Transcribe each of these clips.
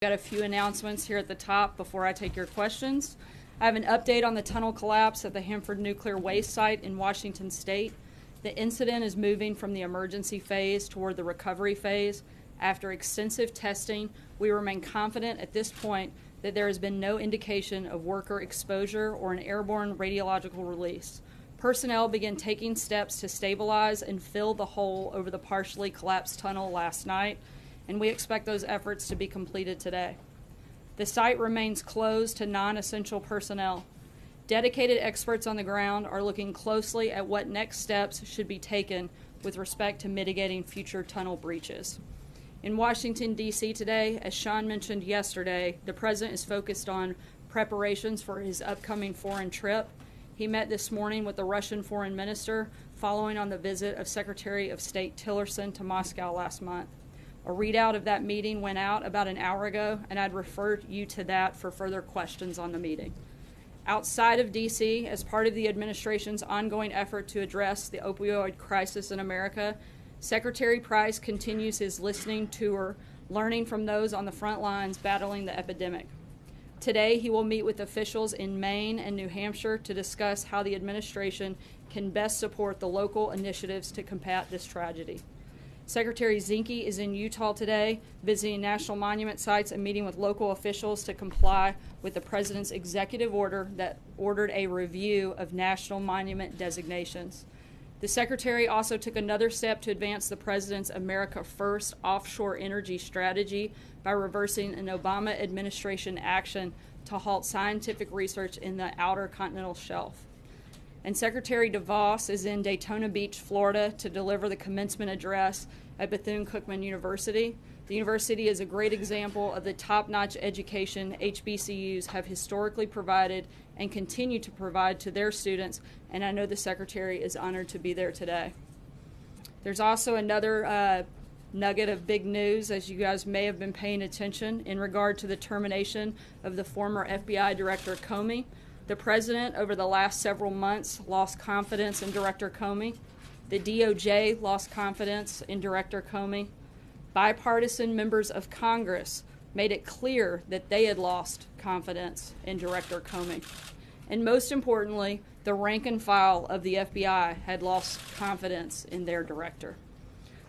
Got a few announcements here at the top before I take your questions. I have an update on the tunnel collapse at the Hanford Nuclear Waste Site in Washington State. The incident is moving from the emergency phase toward the recovery phase. After extensive testing, we remain confident at this point that there has been no indication of worker exposure or an airborne radiological release. Personnel began taking steps to stabilize and fill the hole over the partially collapsed tunnel last night, and we expect those efforts to be completed today. The site remains closed to non-essential personnel. Dedicated experts on the ground are looking closely at what next steps should be taken with respect to mitigating future tunnel breaches. In Washington, D.C. today, as Sean mentioned yesterday, the President is focused on preparations for his upcoming foreign trip. He met this morning with the Russian Foreign Minister following on the visit of Secretary of State Tillerson to Moscow last month. A readout of that meeting went out about an hour ago, and I'd refer you to that for further questions on the meeting. Outside of D.C., as part of the administration's ongoing effort to address the opioid crisis in America, Secretary Price continues his listening tour, learning from those on the front lines battling the epidemic. Today, he will meet with officials in Maine and New Hampshire to discuss how the administration can best support the local initiatives to combat this tragedy. Secretary Zinke is in Utah today, visiting national monument sites and meeting with local officials to comply with the President's executive order that ordered a review of national monument designations. The Secretary also took another step to advance the President's America First offshore energy strategy by reversing an Obama administration action to halt scientific research in the outer continental shelf. And Secretary DeVos is in Daytona Beach, Florida, to deliver the commencement address at Bethune-Cookman University. The university is a great example of the top-notch education HBCUs have historically provided and continue to provide to their students, and I know the Secretary is honored to be there today. There's also another nugget of big news, as you guys may have been paying attention, in regard to the termination of the former FBI Director Comey. The President, over the last several months, lost confidence in Director Comey. The DOJ lost confidence in Director Comey. Bipartisan members of Congress made it clear that they had lost confidence in Director Comey. And most importantly, the rank and file of the FBI had lost confidence in their director.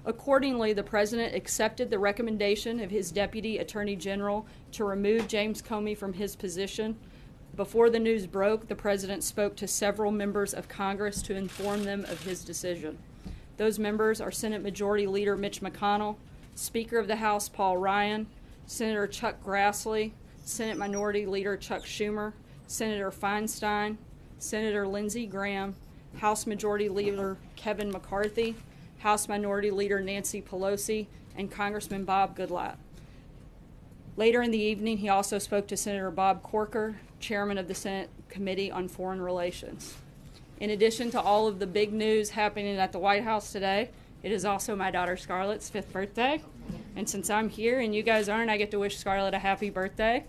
Accordingly, the President accepted the recommendation of his Deputy Attorney General to remove James Comey from his position. Before the news broke, the President spoke to several members of Congress to inform them of his decision. Those members are Senate Majority Leader Mitch McConnell, Speaker of the House Paul Ryan, Senator Chuck Grassley, Senate Minority Leader Chuck Schumer, Senator Feinstein, Senator Lindsey Graham, House Majority Leader Kevin McCarthy, House Minority Leader Nancy Pelosi, and Congressman Bob Goodlatte. Later in the evening, he also spoke to Senator Bob Corker, Chairman of the Senate Committee on Foreign Relations. In addition to all of the big news happening at the White House today, it is also my daughter Scarlett's 5th birthday. And since I'm here and you guys aren't, I get to wish Scarlett a happy birthday.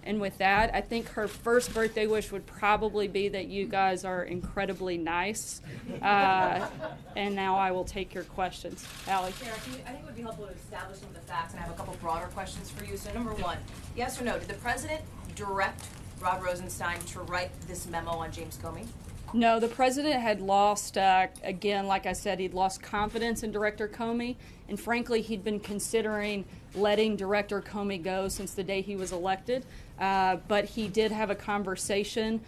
And with that, I think her first birthday wish would probably be that you guys are incredibly nice. And now I will take your questions. Allie. Chair, I think it would be helpful to establish some of the facts, and I have a couple broader questions for you. So number one, yes or no, did the President direct Rod Rosenstein to write this memo on James Comey? No, the President had lost, again, like I said, he'd lost confidence in Director Comey, and frankly, he'd been considering letting Director Comey go since the day he was elected. But he did have a conversation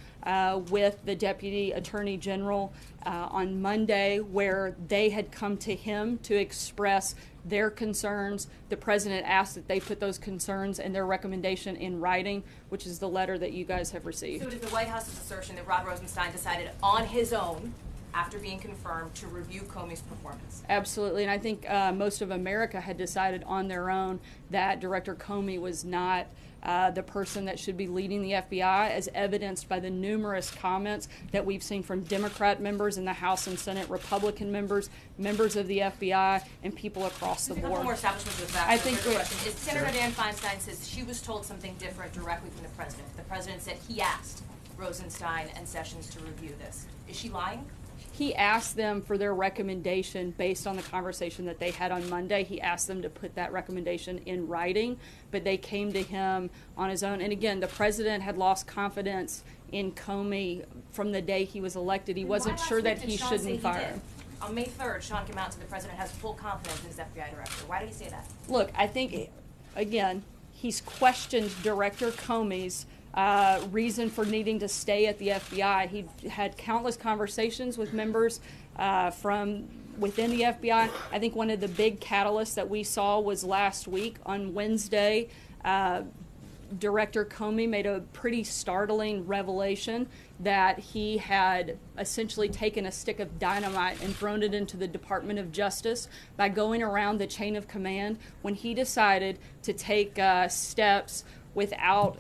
with the Deputy Attorney General on Monday where they had come to him to express their concerns. The President asked that they put those concerns and their recommendation in writing, which is the letter that you guys have received. So it is the White House's assertion that Rod Rosenstein decided on his own, after being confirmed, to review Comey's performance? Absolutely, and I think most of America had decided on their own that Director Comey was not the person that should be leading the FBI, as evidenced by the numerous comments that we've seen from Democrat members in the House and Senate, Republican members, members of the FBI, and people across the board. A couple more establishments of the facts. I think is Senator Dan Feinstein says she was told something different directly from the President. The President said he asked Rosenstein and Sessions to review this. Is she lying? he asked them for their recommendation based on the conversation that they had on Monday. He asked them to put that recommendation in writing, but they came to him on his own. And again, the president had lost confidence in Comey from the day he was elected. He wasn't sure that he shouldn't fire him. On May 3rd, Sean came out and said the president has full confidence in his FBI director. Why did he say that? Look, I think, again, he's questioned Director Comey's reason for needing to stay at the FBI. He had countless conversations with members from within the FBI. I think one of the big catalysts that we saw was last week on Wednesday. Director Comey made a pretty startling revelation that he had essentially taken a stick of dynamite and thrown it into the Department of Justice by going around the chain of command when he decided to take steps without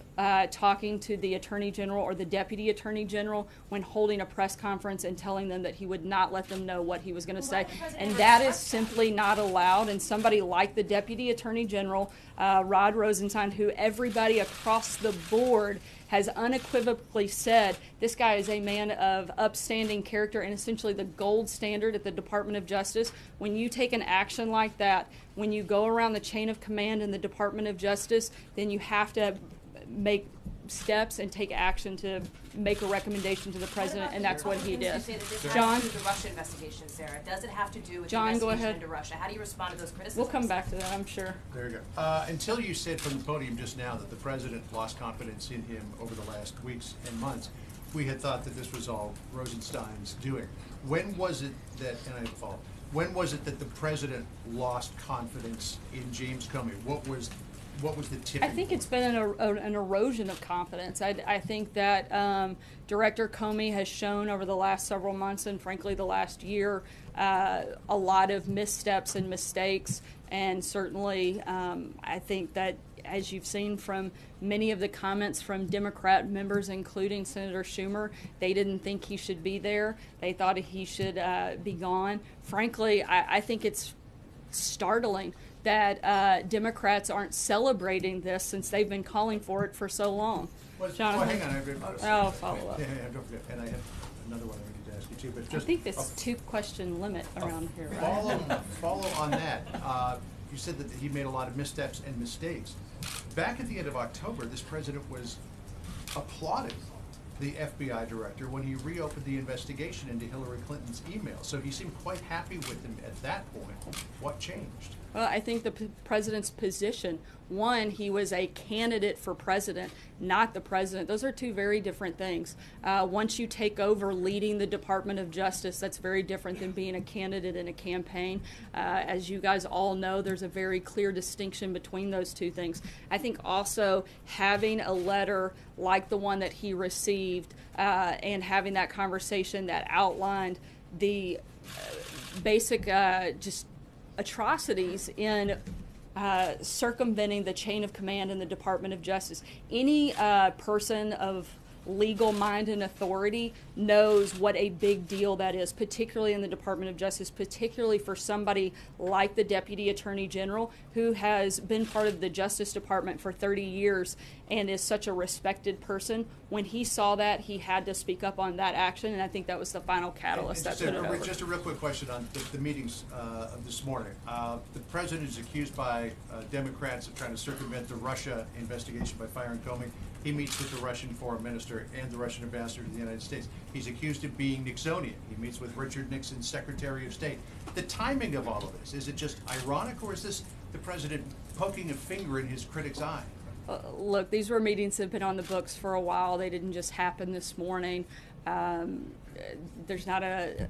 talking to the Attorney General or the Deputy Attorney General when holding a press conference and telling them that he would not let them know what he was going to say. And that is simply not allowed. And somebody like the Deputy Attorney General, Rod Rosenstein, who everybody across the board has unequivocally said this guy is a man of upstanding character and essentially the gold standard at the Department of Justice. When you take an action like that, when you go around the chain of command in the Department of Justice, then you have to make steps and take action to make a recommendation to the president, and that's what he did. John? The Russia investigation, Sarah. Does it have to do with the investigation into Russia? How do you respond to those criticisms? We'll come back to that, I'm sure. There you go. Until you said from the podium just now that the president lost confidence in him over the last weeks and months, we had thought that this was all Rosenstein's doing. When was it that, and I have a follow-up, when was it that the president lost confidence in James Comey? What was the tipping I think point? it's been an erosion of confidence. I think that Director Comey has shown over the last several months and frankly the last year a lot of missteps and mistakes, and certainly I think that as you've seen from many of the comments from Democrat members, including Senator Schumer, they didn't think he should be there. They thought he should be gone. Frankly, I think it's startling that Democrats aren't celebrating this since they've been calling for it for so long. Jonathan? Hang on. Follow up. Yeah, don't forget. And I have another one I need to ask you too. But just I think this two-question limit around here, right? Follow on that. You said that he made a lot of missteps and mistakes. Back at the end of October, this president was applauding the FBI director when he reopened the investigation into Hillary Clinton's email. So he seemed quite happy with him at that point. What changed? Well, I think the president's position, one, he was a candidate for president, not the president. Those are two very different things. Once you take over leading the Department of Justice, that's very different than being a candidate in a campaign. As you guys all know, there's a very clear distinction between those two things. I think also having a letter like the one that he received and having that conversation that outlined the basic just atrocities in circumventing the chain of command in the Department of Justice. Any person of legal mind and authority knows what a big deal that is, particularly in the Department of Justice, particularly for somebody like the Deputy Attorney General who has been part of the Justice Department for 30 years and is such a respected person. When he saw that, he had to speak up on that action, and I think that was the final catalyst that put it over. Just a real quick question on the meetings of this morning. The president is accused by Democrats of trying to circumvent the Russia investigation by firing Comey. He meets with the Russian foreign minister and the Russian ambassador to the United States. He's accused of being Nixonian. He meets with Richard Nixon's Secretary of State. The timing of all of this, is it just ironic, or is this the president poking a finger in his critic's eye? Look, these were meetings that have been on the books for a while. They didn't just happen this morning. There's not a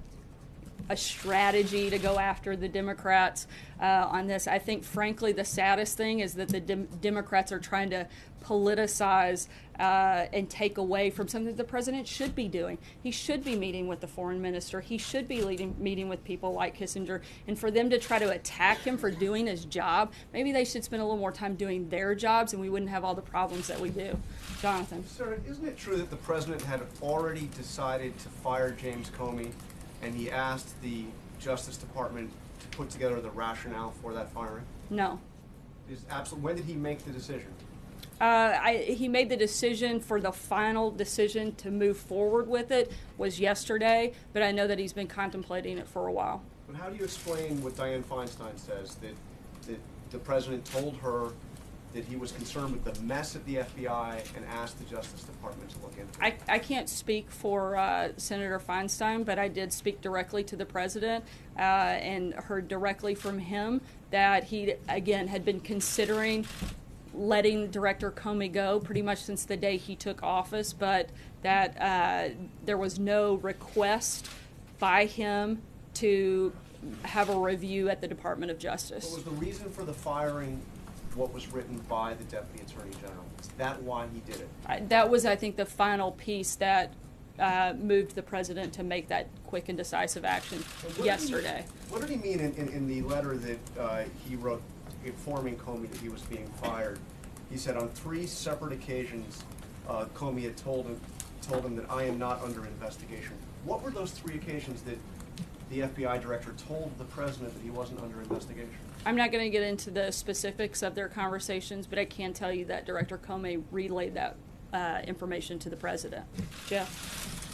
strategy to go after the Democrats on this. I think, frankly, the saddest thing is that the Democrats are trying to politicize and take away from something that the president should be doing. He should be meeting with the foreign minister. He should be meeting with people like Kissinger. And for them to try to attack him for doing his job, maybe they should spend a little more time doing their jobs and we wouldn't have all the problems that we do. Jonathan. Sir, isn't it true that the president had already decided to fire James Comey, and he asked the Justice Department to put together the rationale for that firing? No. When did he make the decision? He made the decision for the final decision to move forward with it was yesterday, but I know that he's been contemplating it for a while. But how do you explain what Dianne Feinstein says, that the president told her that he was concerned with the mess at the FBI and asked the Justice Department to look into it? I can't speak for Senator Feinstein, but I did speak directly to the president and heard directly from him that he, again, had been considering letting Director Comey go pretty much since the day he took office, but that there was no request by him to have a review at the Department of Justice. But was the reason for the firing what was written by the Deputy Attorney General? Is that why he did it? That was, I think, the final piece that moved the president to make that quick and decisive action yesterday. What did he mean in the letter that he wrote informing Comey that he was being fired? He said on 3 separate occasions Comey had told him that I am not under investigation. What were those 3 occasions that the FBI director told the president that he wasn't under investigation? I'm not going to get into the specifics of their conversations, but I can tell you that Director Comey relayed that information to the president. Jeff?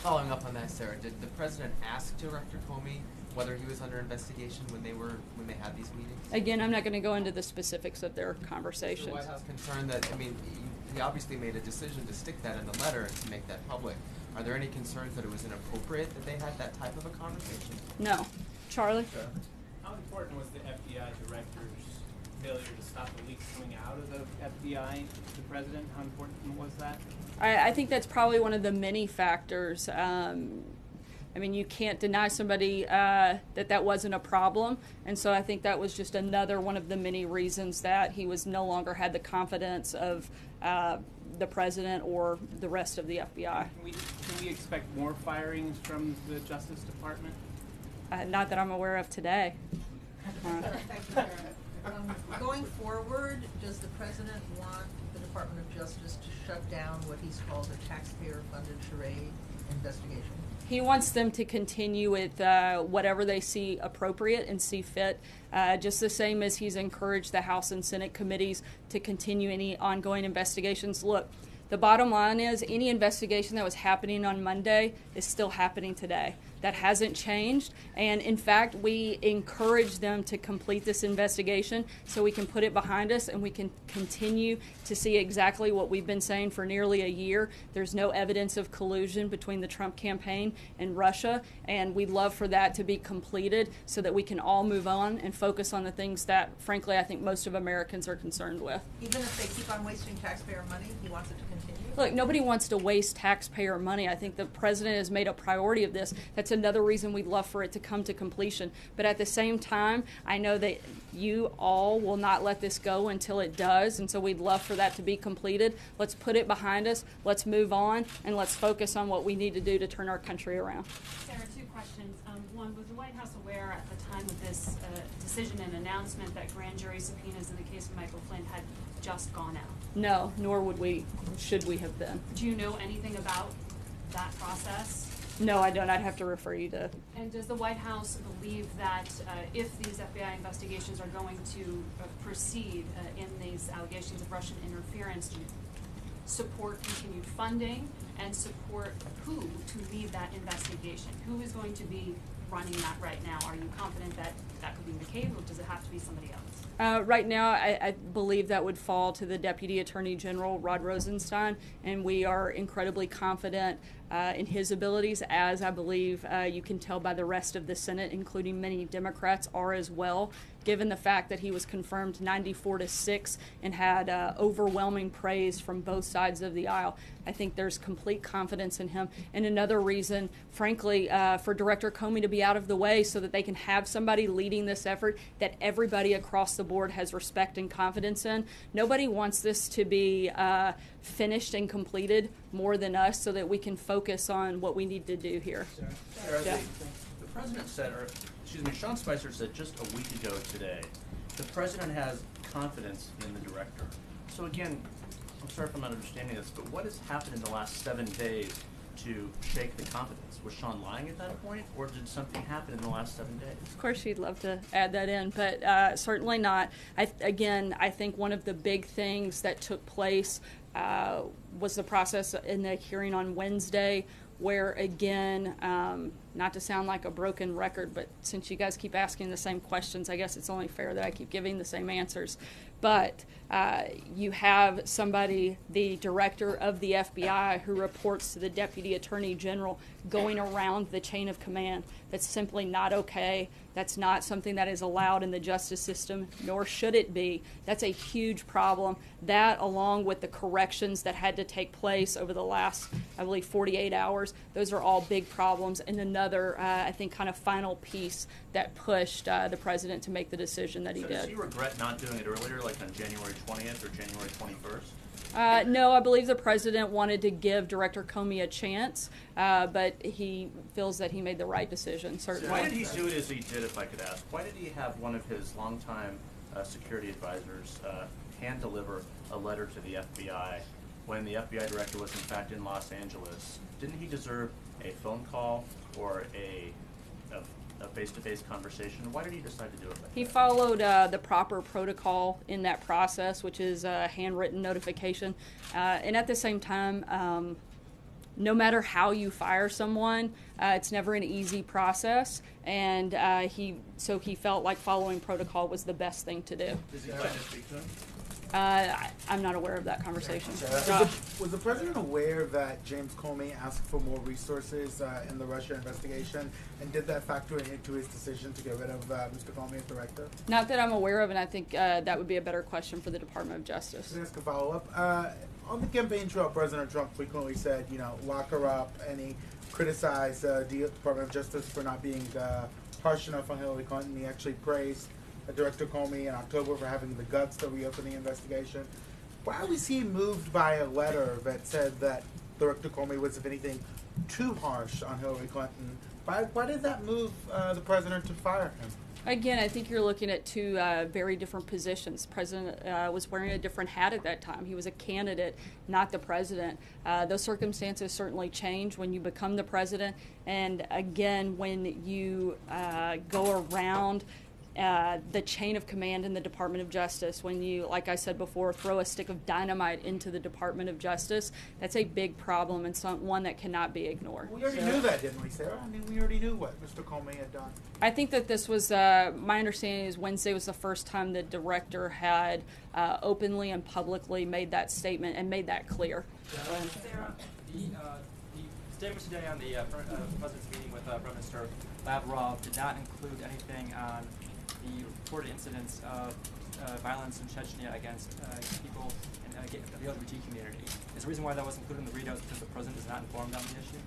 Following up on that, Sarah, did the president ask Director Comey whether he was under investigation when they had these meetings? Again, I'm not going to go into the specifics of their Is conversations. the White House concerned that, he obviously made a decision to stick that in the letter and to make that public. Are there any concerns that it was inappropriate that they had that type of a conversation? No. Charlie? How important was the FBI director's failure to stop the leaks coming out of the FBI to the president? How important was that? I think that's probably one of the many factors. You can't deny somebody that wasn't a problem, and so I think that was just another one of the many reasons that he was no longer had the confidence of the president or the rest of the FBI. Can we expect more firings from the Justice Department? Not that I'm aware of today. Thank you, Chairman. Going forward, does the president want the Department of Justice to shut down what he's called a taxpayer-funded charade investigation? He wants them to continue with whatever they see appropriate and see fit, just the same as he's encouraged the House and Senate committees to continue any ongoing investigations. Look, the bottom line is any investigation that was happening on Monday is still happening today. That hasn't changed, and in fact, we encourage them to complete this investigation so we can put it behind us and we can continue to see exactly what we've been saying for nearly a year. There's no evidence of collusion between the Trump campaign and Russia, and we'd love for that to be completed so that we can all move on and focus on the things that, frankly, I think most of Americans are concerned with. Even if they keep on wasting taxpayer money, he wants it to continue? Look, nobody wants to waste taxpayer money. I think the president has made a priority of this. That's another reason we'd love for it to come to completion. But at the same time, I know that you all will not let this go until it does, and so we'd love for that to be completed. Let's put it behind us, let's move on, and let's focus on what we need to do to turn our country around. Sarah, 2 questions. One, was the White House aware at the time of this decision and announcement that grand jury subpoenas in the case of Michael Flynn had just gone out? No, nor should we have been. Do you know anything about that process? No, I don't. I'd have to refer you to. And does the White House believe that if these FBI investigations are going to proceed in these allegations of Russian interference, support continued funding and support who to lead that investigation? Who is going to be running that right now? Are you confident that that could be McCabe, or does it have to be somebody else? Right now, I believe that would fall to the Deputy Attorney General, Rod Rosenstein, and we are incredibly confident in his abilities, as I believe you can tell by the rest of the Senate, including many Democrats, are as well, given the fact that he was confirmed 94-6 and had overwhelming praise from both sides of the aisle. I think there's complete confidence in him. And another reason, frankly, for Director Comey to be out of the way so that they can have somebody leading this effort that everybody across the board has respect and confidence in. Nobody wants this to be finished and completed more than us, so that we can focus on what we need to do here. Sarah, Yeah. the president said, Sean Spicer said just a week ago today, the president has confidence in the director. So again, I'm sorry if I'm not understanding this, but what has happened in the last 7 days to shake the confidence? Was Sean lying at that point, or did something happen in the last 7 days? Of course, she'd love to add that in, but certainly not. I think one of the big things that took place was the process in the hearing on Wednesday, where again, not to sound like a broken record, but since you guys keep asking the same questions, I guess it's only fair that I keep giving the same answers. But you have somebody, the director of the FBI, who reports to the Deputy Attorney General, going around the chain of command. That's simply not okay. That's not something that is allowed in the justice system, nor should it be. That's a huge problem. That, along with the corrections that had to take place over the last, I believe, 48 hours, those are all big problems. And another, I think, kind of final piece that pushed the president to make the decision that he did. Does he regret not doing it earlier, like on January 20th or January 21st? No, I believe the president wanted to give Director Comey a chance, but he feels that he made the right decision, certainly. Why did he do it as he did, if I could ask? Why did he have one of his longtime security advisors hand deliver a letter to the FBI when the FBI director was in fact in Los Angeles? Didn't he deserve a phone call or a face-to-face conversation? Why did he decide to do it like He that? followed the proper protocol in that process, which is a handwritten notification. And at the same time, no matter how you fire someone, it's never an easy process. And he felt like following protocol was the best thing to do. Does he plan to speak to him? I'm not aware of that conversation. Was the president aware that James Comey asked for more resources in the Russia investigation, and did that factor into his decision to get rid of Mr. Comey as director? Not that I'm aware of, and I think that would be a better question for the Department of Justice. Can I ask a follow-up? On the campaign trail, President Trump frequently said, lock her up, and he criticized the Department of Justice for not being harsh enough on Hillary Clinton. He actually praised Director Comey in October for having the guts to reopen the investigation. Why was he moved by a letter that said that Director Comey was, if anything, too harsh on Hillary Clinton? Why did that move the president to fire him? Again, I think you're looking at two very different positions. The president was wearing a different hat at that time. He was a candidate, not the president. Those circumstances certainly change when you become the president. And again, when you go around the chain of command in the Department of Justice, when you, like I said before, throw a stick of dynamite into the Department of Justice, that's a big problem and one that cannot be ignored. We already knew that, didn't we, Sarah? I mean, we already knew what Mr. Comey had done. I think that this was, my understanding is Wednesday was the first time the director had openly and publicly made that statement and made that clear. Sarah, the statements today on the President's meeting with Prime Minister Lavrov did not include anything on the reported incidents of violence in Chechnya against people in the LGBT community. Is the reason why that was included in the readout because the President is not informed on the issue?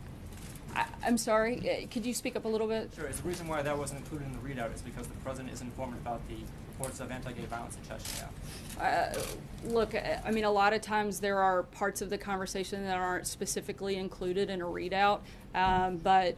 I'm sorry, could you speak up a little bit? Sure. Is the reason why that wasn't included in the readout is because the President is informed about the reports of anti-gay violence in Chechnya? Look, I mean, a lot of times there are parts of the conversation that aren't specifically included in a readout, but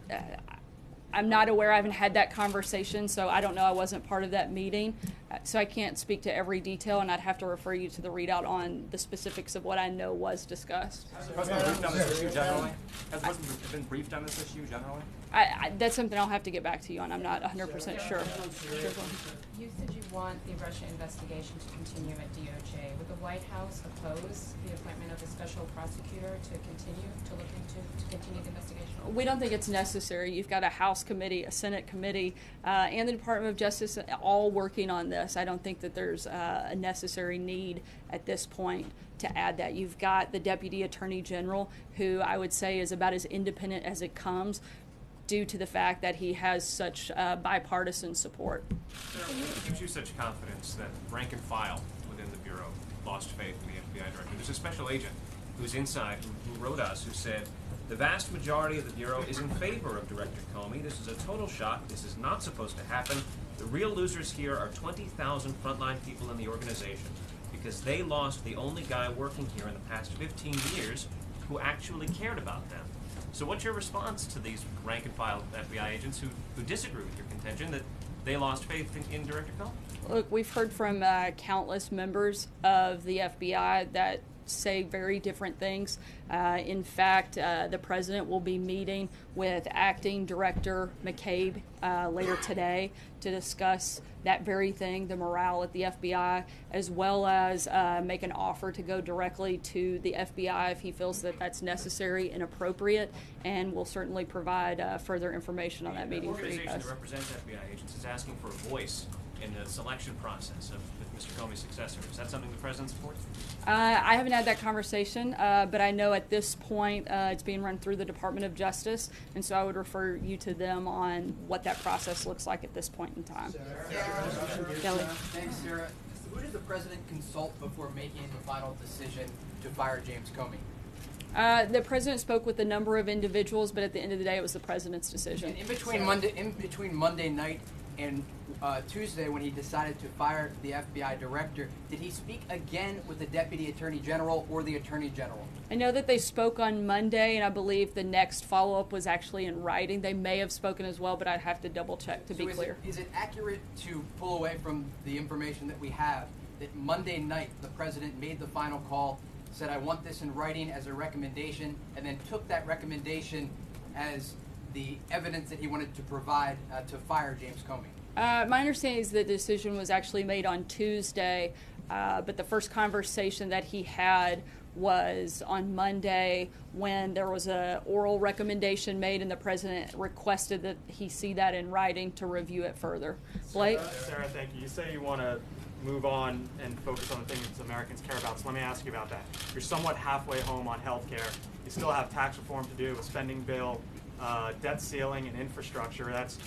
I'm not aware. I haven't had that conversation, so I don't know. I wasn't part of that meeting, so I can't speak to every detail, and I'd have to refer you to the readout on the specifics of what I know was discussed. Has the President briefed on this issue generally? Has the President been briefed on this issue generally? That's something I'll have to get back to you on. I'm not 100% sure. You said you want the Russia investigation to continue at DOJ. Would the White House oppose the appointment of a special prosecutor to continue the investigation? We don't think it's necessary. You've got a House committee, a Senate committee, and the Department of Justice all working on this. I don't think that there's a necessary need at this point to add that. You've got the Deputy Attorney General, who I would say is about as independent as it comes, due to the fact that he has such bipartisan support. What gives you such confidence that rank and file within the Bureau lost faith in the FBI director? There's a special agent who's inside who wrote us, who said, the vast majority of the Bureau is in favor of Director Comey. This is a total shock. This is not supposed to happen. The real losers here are 20,000 frontline people in the organization because they lost the only guy working here in the past 15 years who actually cared about them. So what's your response to these rank-and-file FBI agents who disagree with your contention that they lost faith in Director Comey? Look, we've heard from countless members of the FBI that say very different things. In fact, the president will be meeting with Acting Director McCabe later today to discuss that very thing, the morale at the FBI, as well as make an offer to go directly to the FBI if he feels that that's necessary and appropriate, and we'll certainly provide further information on that meeting for you organization guys. that represents FBI agents is asking for a voice in the selection process of Mr. Comey's successor. Is that something the president supports? I haven't had that conversation, but I know at this point it's being run through the Department of Justice, and so I would refer you to them on what that process looks like at this point in time. Kelly. Thanks, Sarah. Who did the president consult before making the final decision to fire James Comey? The president spoke with a number of individuals, but at the end of the day, it was the president's decision. And in between Monday night and Tuesday, when he decided to fire the FBI director, did he speak again with the deputy attorney general or the attorney general? I know that they spoke on Monday, and I believe the next follow-up was actually in writing. They may have spoken as well, but I'd have to double-check to be clear. Is it accurate to pull away from the information that we have that Monday night the president made the final call, said, I want this in writing as a recommendation, and then took that recommendation as the evidence that he wanted to provide to fire James Comey? My understanding is the decision was actually made on Tuesday, but the first conversation that he had was on Monday when there was an oral recommendation made and the president requested that he see that in writing to review it further. Blake? Sarah, thank you. You say you want to move on and focus on the things Americans care about, so let me ask you about that. You're somewhat halfway home on health care. You still have tax reform to do, a spending bill, debt ceiling, and infrastructure. That's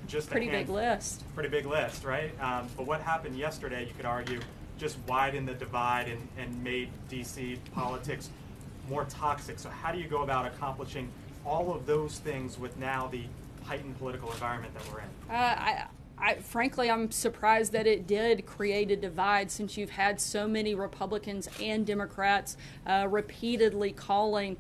just Pretty big list. Pretty big list, right? But what happened yesterday, you could argue, just widened the divide and made D.C. politics more toxic. So how do you go about accomplishing all of those things with now the heightened political environment that we're in? Frankly, I'm surprised that it did create a divide, since you've had so many Republicans and Democrats repeatedly calling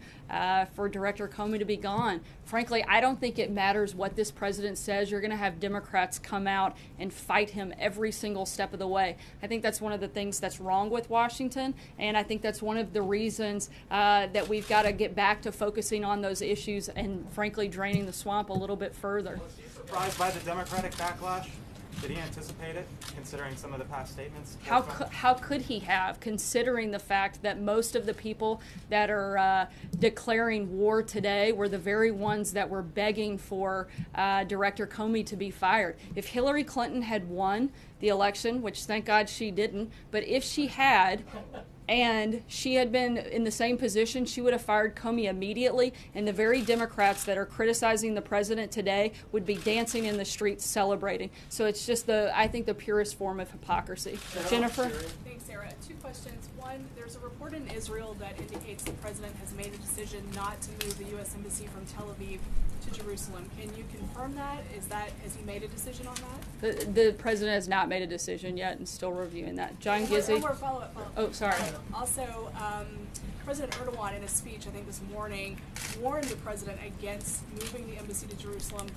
for Director Comey to be gone. Frankly, I don't think it matters what this president says. You're going to have Democrats come out and fight him every single step of the way. I think that's one of the things that's wrong with Washington, and I think that's one of the reasons that we've got to get back to focusing on those issues and, frankly, draining the swamp a little bit further. Surprised by the Democratic backlash? Did he anticipate it, considering some of the past statements? How could he have, considering the fact that most of the people that are declaring war today were the very ones that were begging for Director Comey to be fired? If Hillary Clinton had won the election, which thank God she didn't, but if she had, and she had been in the same position, she would have fired Comey immediately, and the very Democrats that are criticizing the president today would be dancing in the streets celebrating. So it's just I think the purest form of hypocrisy. Jennifer? Thanks, Sarah. Two questions. One, there's a report in Israel that indicates the president has made a decision not to move the U.S. Embassy from Tel Aviv to Jerusalem. Can you confirm that? Has he made a decision on that? The president has not made a decision yet and still reviewing that. John Gizzi? One more follow-up. Oh, sorry. Also, President Erdogan, in a speech, I think this morning, warned the president against moving the embassy to Jerusalem.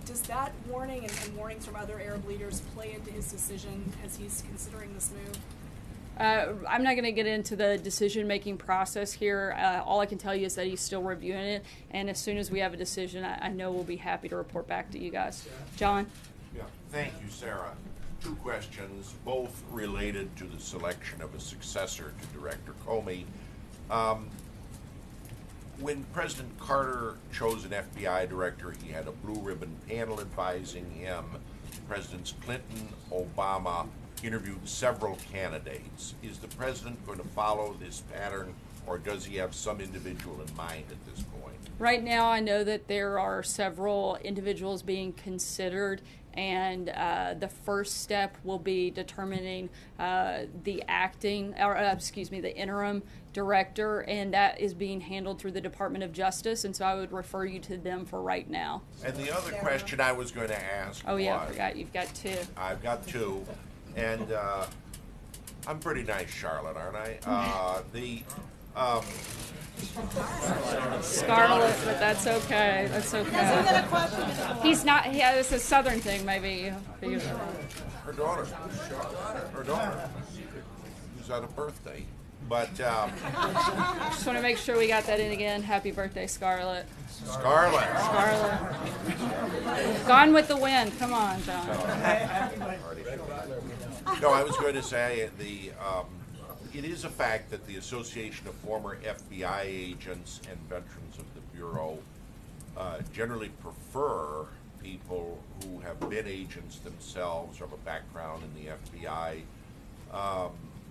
Does that warning and warnings from other Arab leaders play into his decision as he's considering this move? I'm not going to get into the decision-making process here. All I can tell you is that he's still reviewing it, and as soon as we have a decision, I know we'll be happy to report back to you guys. John? Yeah, thank you, Sarah. Two questions, both related to the selection of a successor to Director Comey. When President Carter chose an FBI director, he had a blue ribbon panel advising him. Presidents Clinton, Obama interviewed several candidates. Is the president going to follow this pattern, or does he have some individual in mind at this point? Right now, I know that there are several individuals being considered, and the first step will be determining the interim director, and that is being handled through the Department of Justice, and so I would refer you to them for right now. And the other question I was going to ask I forgot you've got two. I've got two, and I'm pretty nice, Charlotte, aren't I? Scarlet, but that's okay. That's okay. He's not. Yeah, it's a Southern thing, maybe. Her daughter, who's on a birthday. But Just want to make sure we got that in again. Happy birthday, Scarlett. Scarlett. Scarlett. Gone with the Wind. Come on, John. No, I was going to say it is a fact that the Association of Former FBI Agents and Veterans of the Bureau generally prefer people who have been agents themselves or have a background in the FBI.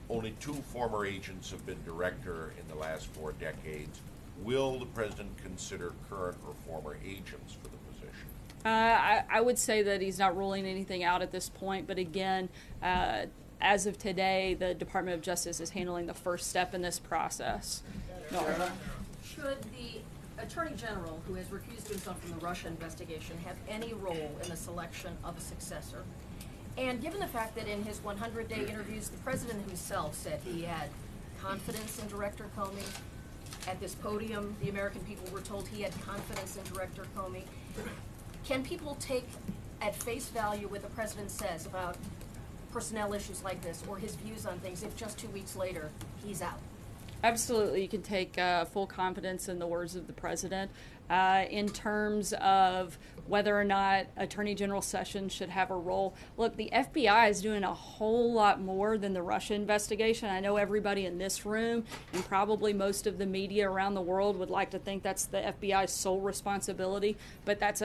Only 2 former agents have been director in the last 4 decades. Will the president consider current or former agents for the position? I would say that he's not ruling anything out at this point, but again, as of today, the Department of Justice is handling the first step in this process. Should the Attorney General, who has recused himself from the Russia investigation, have any role in the selection of a successor? And given the fact that in his 100-day interviews, the president himself said he had confidence in Director Comey, at this podium, the American people were told he had confidence in Director Comey. Can people take at face value what the president says about personnel issues like this or his views on things if just 2 weeks later he's out? Absolutely, you can take full confidence in the words of the president. In terms of whether or not Attorney General Sessions should have a role, look, the FBI is doing a whole lot more than the Russia investigation. I know everybody in this room and probably most of the media around the world would like to think that's the FBI's sole responsibility, but that's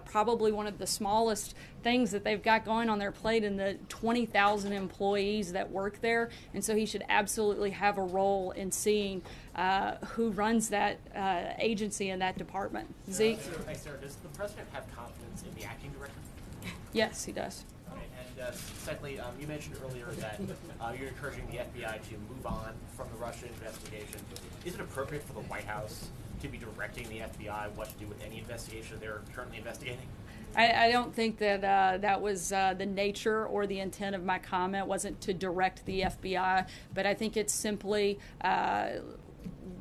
probably one of the smallest things that they've got going on their plate in the 20,000 employees that work there, and so he should absolutely have a role in seeing who runs that agency and that department. Zeke? Hi, Sarah. Does the president have confidence in the acting director? Yes, he does. Okay. And secondly, you mentioned earlier that you're encouraging the FBI to move on from the Russia investigation. Is it appropriate for the White House to be directing the FBI what to do with any investigation they're currently investigating? I don't think that that was the nature or the intent of my comment. It wasn't to direct the FBI, but I think it's simply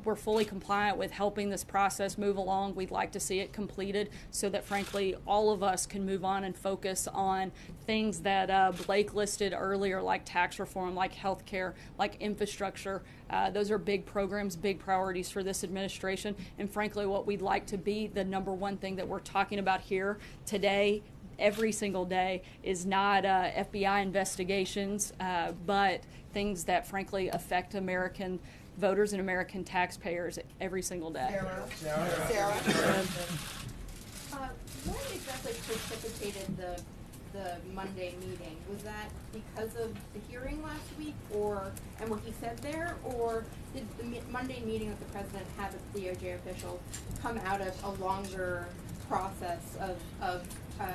we're fully compliant with helping this process move along. We'd like to see it completed so that, frankly, all of us can move on and focus on things that Blake listed earlier, like tax reform, like health care, like infrastructure. Those are big programs, big priorities for this administration, and frankly, what we'd like to be the #1 thing that we're talking about here today, every single day, is not FBI investigations, but things that, frankly, affect American voters and American taxpayers every single day. Sarah. What exactly precipitated the Monday meeting? Was that because of the hearing last week, and what he said there, or did the Monday meeting with the president have a DOJ official come out of a longer process of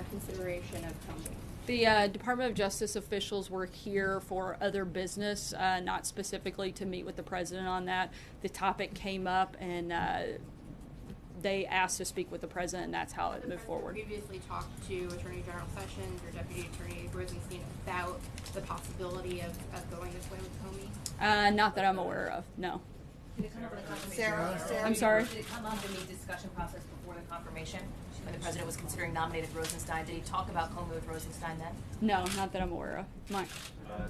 consideration of Comey? The Department of Justice officials were here for other business, not specifically to meet with the president on that. The topic came up, and they asked to speak with the president, and that's how it moved forward. Previously talked to Attorney General Sessions or Deputy Attorney Rosenstein about the possibility of going this way with Comey? Not that I'm aware of, no. Did it come up in the confirmation? Sarah? I'm sorry? Did it come up in the discussion process before the confirmation? When the president was considering nominating Rosenstein, did he talk about Comey with Rosenstein then? No, not that I'm aware of. Mike?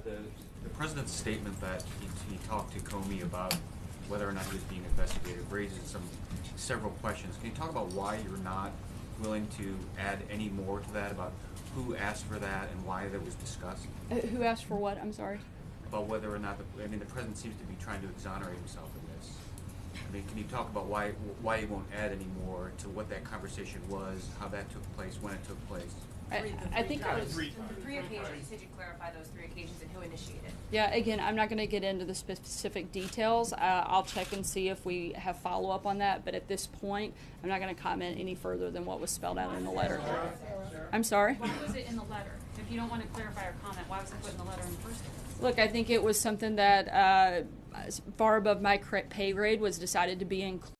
The president's statement that he talked to Comey about whether or not he was being investigated raises several questions. Can you talk about why you're not willing to add any more to that, about who asked for that and why that was discussed? Who asked for what? I'm sorry. About whether or not the president seems to be trying to exonerate himself in this. I mean, can you talk about why you won't add any more to what that conversation was, how that took place, when it took place? I think that was three occasions. You said you'd clarify those 3 occasions and who initiated. Yeah, again, I'm not going to get into the specific details. I'll check and see if we have follow-up on that, but at this point, I'm not going to comment any further than what was spelled out in the letter. I'm sorry? Why was it in the letter? If you don't want to clarify or comment, why was it put in the letter in the first place? Look, I think it was something that far above my pay grade was decided to be included.